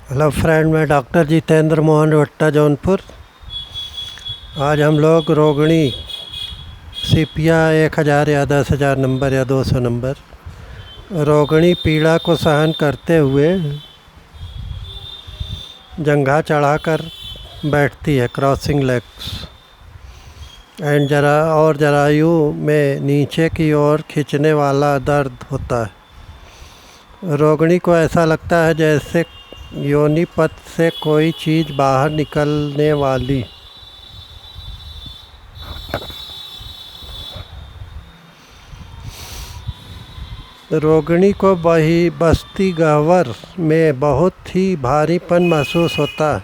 Hello friend, मैं doctor Jitendra Mohan भट्टा, जौनपुर। आज हम लोग रोगिणी सीपिया 1000 या 10,000 नंबर या 200 नंबर रोगिणी पीड़ा को सहन करते हुए जंघा चढ़ाकर बैठती है, क्रॉसिंग लेग्स, एंड जरायु में नीचे की ओर खींचने वाला दर्द होता है। रोगिणी को ऐसा लगता है जैसे योनि पथ से कोई चीज़ बाहर निकलने वाली। रोगिणी को बस्ती गह्वर में बहुत ही भारीपन महसूस होता है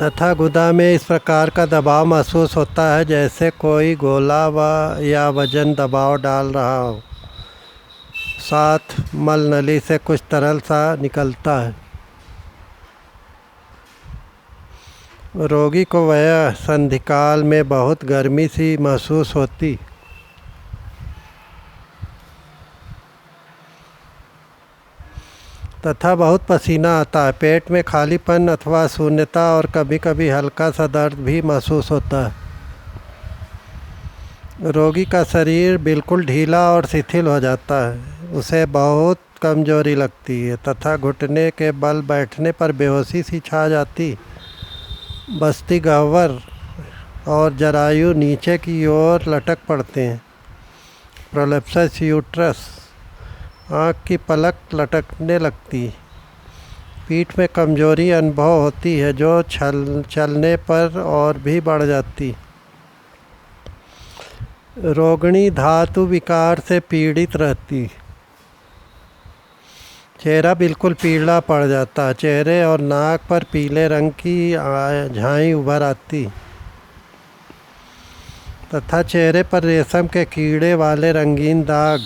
तथा गुदा में इस प्रकार का दबाव महसूस होता है जैसे कोई गोला या वजन दबाव डाल रहा हो। साथ मल नली से कुछ तरल सा निकलता है। रोगी को वह संधिकाल में बहुत गर्मी सी महसूस होती तथा बहुत पसीना आता है। पेट में खालीपन अथवा शून्यता और कभी कभी हल्का सा दर्द भी महसूस होता है। रोगी का शरीर बिल्कुल ढीला और शिथिल हो जाता है। उसे बहुत कमजोरी लगती है तथा घुटने के बल बैठने पर बेहोशी सी छा जाती। बस्ती गह्वर और जरायु नीचे की ओर लटक पड़ते हैं। प्रोलेप्सिस यूट्रस, आँख की पलक लटकने लगती। पीठ में कमजोरी अनुभव होती है जो चलने पर और भी बढ़ जाती। रोगिणी धातु विकार से पीड़ित रहती। चेहरा बिल्कुल पीला पड़ जाता। चेहरे और नाक पर पीले रंग की झाई उभर आती तथा चेहरे पर रेशम के कीड़े वाले रंगीन दाग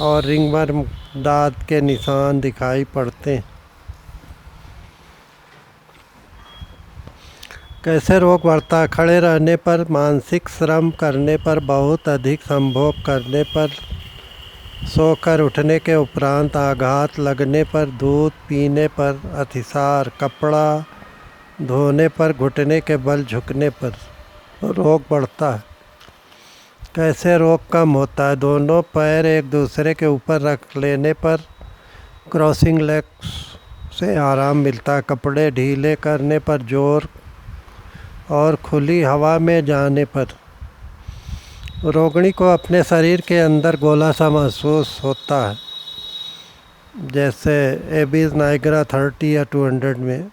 और रिंगवर्म दांत के निशान दिखाई पड़ते। कैसे रोग बढ़ता है? खड़े रहने पर, मानसिक श्रम करने पर, बहुत अधिक संभोग करने पर, सोकर उठने के उपरांत, आघात लगने पर, दूध पीने पर, अतिसार, कपड़ा धोने पर, घुटने के बल झुकने पर रोग बढ़ता है। कैसे रोग कम होता है? दोनों पैर एक दूसरे के ऊपर रख लेने पर, क्रॉसिंग लेग्स से आराम मिलता है। कपड़े ढीले करने पर, जोर और खुली हवा में जाने पर। रोगिणी को अपने शरीर के अंदर गोला सा महसूस होता है जैसे एबीज नाइग्रा 30 या 200 में,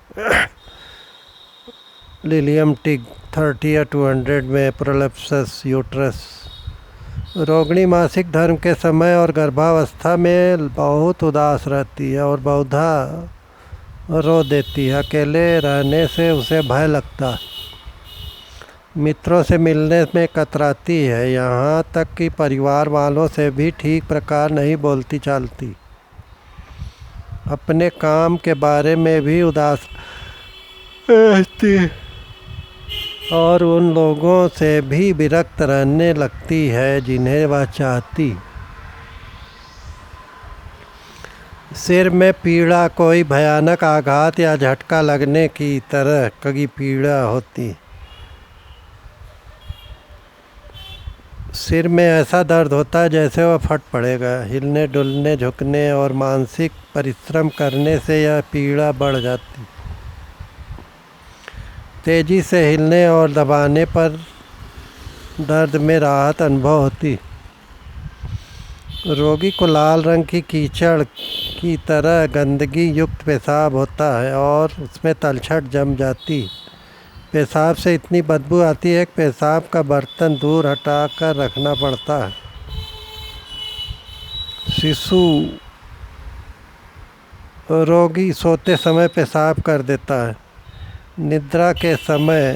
लिलियम टिग 30 या 200 में, प्रोलेप्सिस यूट्रस। रोगिणी मासिक धर्म के समय और गर्भावस्था में बहुत उदास रहती है और बहुधा रो देती है। अकेले रहने से उसे भय लगता है। मित्रों से मिलने में कतराती है। यहाँ तक कि परिवार वालों से भी ठीक प्रकार नहीं बोलती चालती। अपने काम के बारे में भी उदास रहती और उन लोगों से भी विरक्त रहने लगती है जिन्हें वह चाहती। सिर में पीड़ा कोई भयानक आघात या झटका लगने की तरह की पीड़ा होती। सिर में ऐसा दर्द होता है जैसे वह फट पड़ेगा। हिलने डुलने, झुकने और मानसिक परिश्रम करने से यह पीड़ा बढ़ जाती। तेजी से हिलने और दबाने पर दर्द में राहत अनुभव होती। रोगी को लाल रंग की कीचड़ की तरह गंदगी युक्त पेशाब होता है और उसमें तलछट जम जाती। पेशाब से इतनी बदबू आती है कि पेशाब का बर्तन दूर हटाकर रखना पड़ता है। शिशु रोगी सोते समय पेशाब कर देता है। निद्रा के समय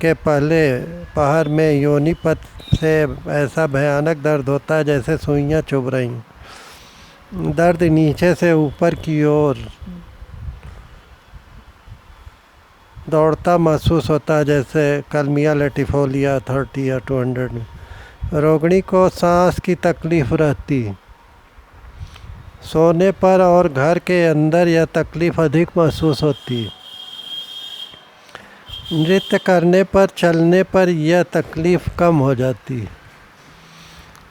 के पहले पहर में योनि पथ से ऐसा भयानक दर्द होता है जैसे सुइयां चुभ रही। दर्द नीचे से ऊपर की ओर दौड़ता महसूस होता है जैसे कलमिया लेटिफोलिया 30 या 200 में। रोगिणी को सांस की तकलीफ रहती। सोने पर और घर के अंदर यह तकलीफ़ अधिक महसूस होती है। नृत्य करने पर, चलने पर यह तकलीफ़ कम हो जाती है।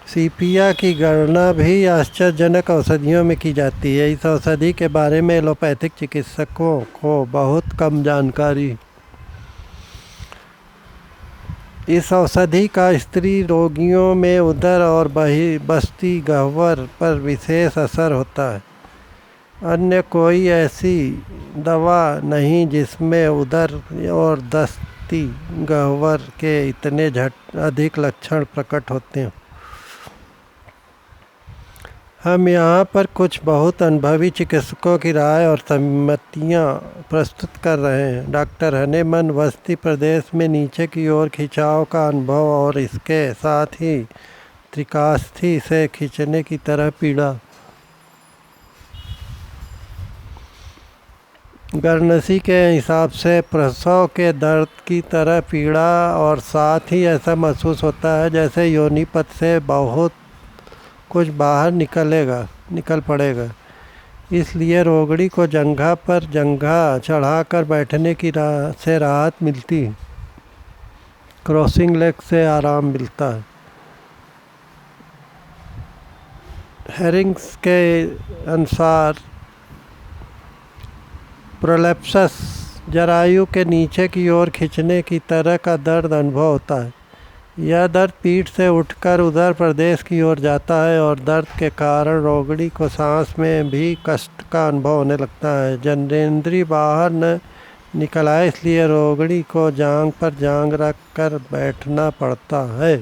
सीपिया की गणना भी आश्चर्यजनक औषधियों में की जाती है। इस औषधि के बारे में एलोपैथिक चिकित्सकों को बहुत कम जानकारी। इस औषधि का स्त्री रोगियों में उदर और बस्ती गह्वर पर विशेष असर होता है। अन्य कोई ऐसी दवा नहीं जिसमें उदर और दस्ती गह्वर के इतने अधिक लक्षण प्रकट होते हैं। हम यहाँ पर कुछ बहुत अनुभवी चिकित्सकों की राय और सम्मतियाँ प्रस्तुत कर रहे हैं। डॉक्टर हनेमन बस्ती प्रदेश में नीचे की ओर खिंचाव का अनुभव और इसके साथ ही त्रिकास्थि से खींचने की तरह पीड़ा, गर्नसी के हिसाब से प्रसव के दर्द की तरह पीड़ा और साथ ही ऐसा महसूस होता है जैसे योनि पथ से बहुत कुछ बाहर निकल पड़ेगा। इसलिए रोगिणी को जंघा पर जंघा चढ़ाकर बैठने की से राहत मिलती है। क्रॉसिंग लेग से आराम मिलता है। हेरिंग्स के अनुसार प्रोलैप्सस जरायु के नीचे की ओर खींचने की तरह का दर्द अनुभव होता है। यह दर्द पीठ से उठकर उदर प्रदेश की ओर जाता है और दर्द के कारण रोगिणी को सांस में भी कष्ट का अनुभव होने लगता है। जननेंद्रिय बाहर न निकल आए, इसलिए रोगिणी को जांघ पर जांघ रख कर बैठना पड़ता है।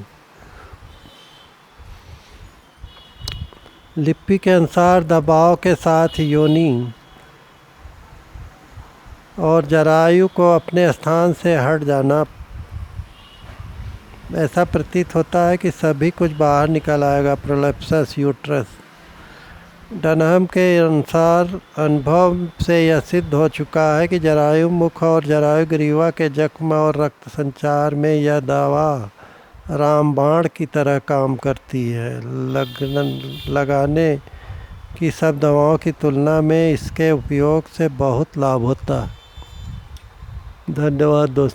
लिपि के अनुसार दबाव के साथ योनि और जरायु को अपने स्थान से हट जाना, ऐसा प्रतीत होता है कि सभी कुछ बाहर निकल आएगा। प्रोलैप्सस यूट्रस। डनहम के अनुसार अनुभव से यह सिद्ध हो चुका है कि जरायु मुख और जरायु ग्रीवा के जख्म और रक्त संचार में यह दवा रामबाण की तरह काम करती है। लगाने की सब दवाओं की तुलना में इसके उपयोग से बहुत लाभ होता है। धन्यवाद दोस्तों।